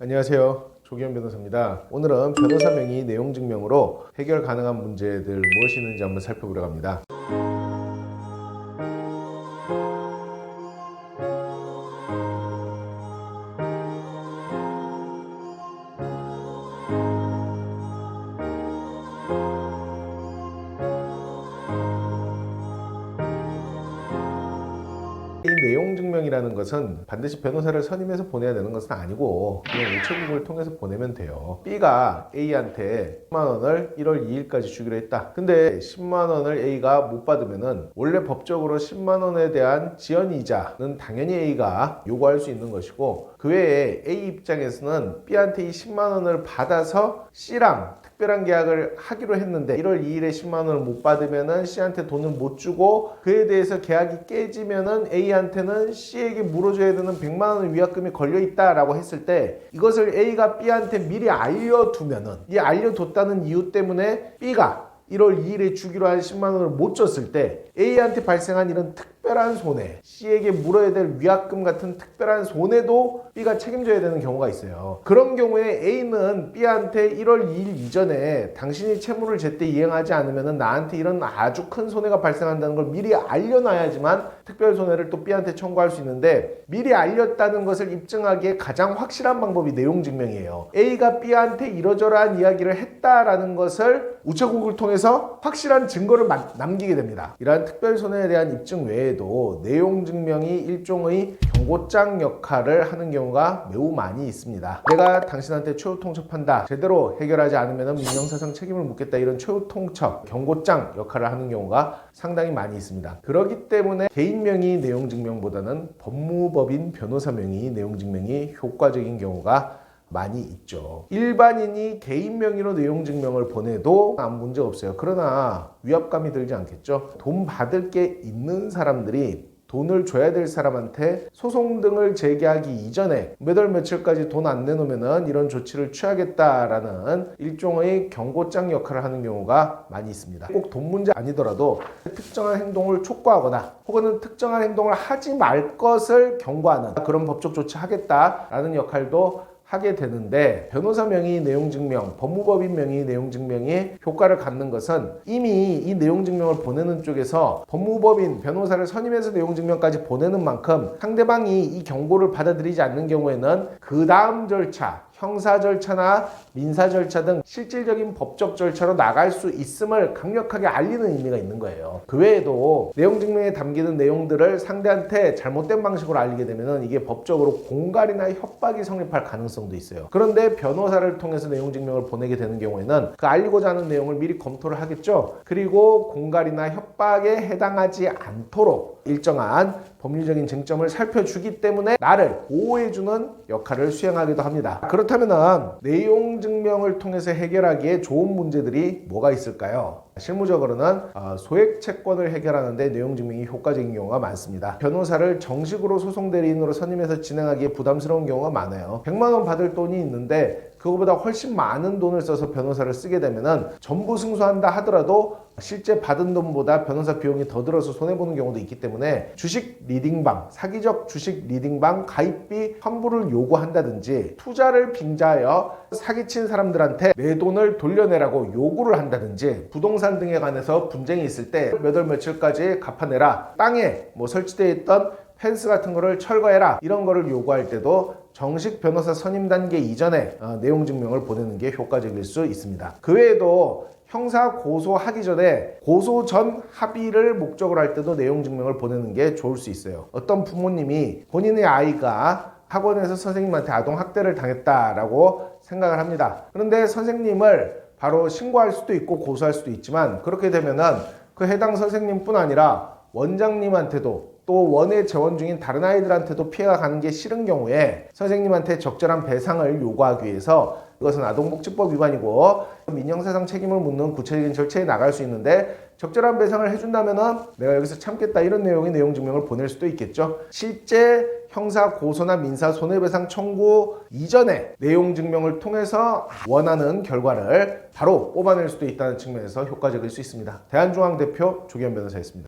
안녕하세요. 조기현 변호사입니다. 오늘은 변호사 명의 내용 증명으로 해결 가능한 문제들 무엇이 있는지 한번 살펴보려 합니다. 이 내용 증명이라는 것은 반드시 변호사를 선임해서 보내야 되는 것은 아니고 그냥 우체국을 통해서 보내면 돼요. B가 A한테 10만 원을 1월 2일까지 주기로 했다. 근데 10만 원을 A가 못 받으면은 원래 법적으로 10만 원에 대한 지연이자는 당연히 A가 요구할 수 있는 것이고, 그 외에 A 입장에서는 B한테 이 10만 원을 받아서 C랑 특별한 계약을 하기로 했는데 1월 2일에 10만 원을 못 받으면은 C한테 돈을 못 주고, 그에 대해서 계약이 깨지면은 A한테는 C에게 물어줘야 되는 100만 원의 위약금이 걸려 있다라고 했을 때, 이것을 A가 B한테 미리 알려두면은, 이 알려뒀다는 이유 때문에 B가 1월 2일에 주기로 한 10만 원을 못 줬을 때 A한테 발생한 이런 특별한 손해, C에게 물어야 될 위약금 같은 특별한 손해도 B가 책임져야 되는 경우가 있어요. 그런 경우에 A는 B한테 1월 2일 이전에 당신이 채무를 제때 이행하지 않으면 나한테 이런 아주 큰 손해가 발생한다는 걸 미리 알려놔야지만 특별 손해를 또 B한테 청구할 수 있는데, 미리 알렸다는 것을 입증하기에 가장 확실한 방법이 내용 증명이에요. A가 B한테 이러저러한 이야기를 했다라는 것을 우체국을 통해서 확실한 증거를 남기게 됩니다. 이러한 특별 손해에 대한 입증 외에도 내용 증명이 일종의 경고장 역할을 하는 경우가 매우 많이 있습니다. 내가 당신한테 최후 통첩한다, 제대로 해결하지 않으면 민형사상 책임을 묻겠다, 이런 최후 통첩, 경고장 역할을 하는 경우가 상당히 많이 있습니다. 그렇기 때문에 개인 명의 내용 증명보다는 법무법인 변호사 명의 내용 증명이 효과적인 경우가 많이 있죠. 일반인이 개인 명의로 내용 증명을 보내도 아무 문제 없어요. 그러나 위압감이 들지 않겠죠? 돈 받을 게 있는 사람들이 돈을 줘야 될 사람한테 소송 등을 제기하기 이전에 몇 월 며칠까지 돈 안 내놓으면 이런 조치를 취하겠다라는 일종의 경고장 역할을 하는 경우가 많이 있습니다. 꼭 돈 문제 아니더라도 특정한 행동을 촉구하거나 혹은 특정한 행동을 하지 말 것을 경고하는 그런 법적 조치하겠다라는 역할도 하게 되는데, 변호사 명의 내용 증명, 법무법인 명의 내용 증명이 효과를 갖는 것은 이미 이 내용 증명을 보내는 쪽에서 법무법인 변호사를 선임해서 내용 증명까지 보내는 만큼 상대방이 이 경고를 받아들이지 않는 경우에는 그 다음 절차, 형사 절차나 민사 절차 등 실질적인 법적 절차로 나갈 수 있음을 강력하게 알리는 의미가 있는 거예요. 그 외에도 내용 증명에 담기는 내용들을 상대한테 잘못된 방식으로 알리게 되면 이게 법적으로 공갈이나 협박이 성립할 가능성도 있어요. 그런데 변호사를 통해서 내용 증명을 보내게 되는 경우에는 그 알리고자 하는 내용을 미리 검토를 하겠죠. 그리고 공갈이나 협박에 해당하지 않도록 일정한 법률적인 쟁점을 살펴주기 때문에 나를 보호해주는 역할을 수행하기도 합니다. 그렇다면 내용 증명을 통해서 해결하기에 좋은 문제들이 뭐가 있을까요? 실무적으로는 소액 채권을 해결하는데 내용 증명이 효과적인 경우가 많습니다. 변호사를 정식으로 소송 대리인으로 선임해서 진행하기에 부담스러운 경우가 많아요. 100만 원 받을 돈이 있는데 그거보다 훨씬 많은 돈을 써서 변호사를 쓰게 되면은 전부 승소한다 하더라도 실제 받은 돈보다 변호사 비용이 더 들어서 손해보는 경우도 있기 때문에 주식 리딩방, 사기적 주식 리딩방 가입비 환불을 요구한다든지, 투자를 빙자하여 사기친 사람들한테 내 돈을 돌려내라고 요구를 한다든지, 부동산 등에 관해서 분쟁이 있을 때 몇 월 며칠까지 갚아내라, 땅에 설치되어 있던 펜스 같은 거를 철거해라, 이런 거를 요구할 때도 정식 변호사 선임 단계 이전에 내용 증명을 보내는 게 효과적일 수 있습니다. 그 외에도 형사 고소하기 전에 고소 전 합의를 목적으로 할 때도 내용 증명을 보내는 게 좋을 수 있어요. 어떤 부모님이 본인의 아이가 학원에서 선생님한테 아동학대를 당했다라고 생각을 합니다. 그런데 선생님을 바로 신고할 수도 있고 고소할 수도 있지만, 그렇게 되면은 그 해당 선생님뿐 아니라 원장님한테도 또 원에 재원 중인 다른 아이들한테도 피해가 가는 게 싫은 경우에 선생님한테 적절한 배상을 요구하기 위해서, 이것은 아동복지법 위반이고 민형사상 책임을 묻는 구체적인 절차에 나갈 수 있는데, 적절한 배상을 해준다면 내가 여기서 참겠다, 이런 내용의 내용 증명을 보낼 수도 있겠죠. 실제 형사 고소나 민사 손해배상 청구 이전에 내용 증명을 통해서 원하는 결과를 바로 뽑아낼 수도 있다는 측면에서 효과적일 수 있습니다. 대한중앙 대표 조기현 변호사였습니다.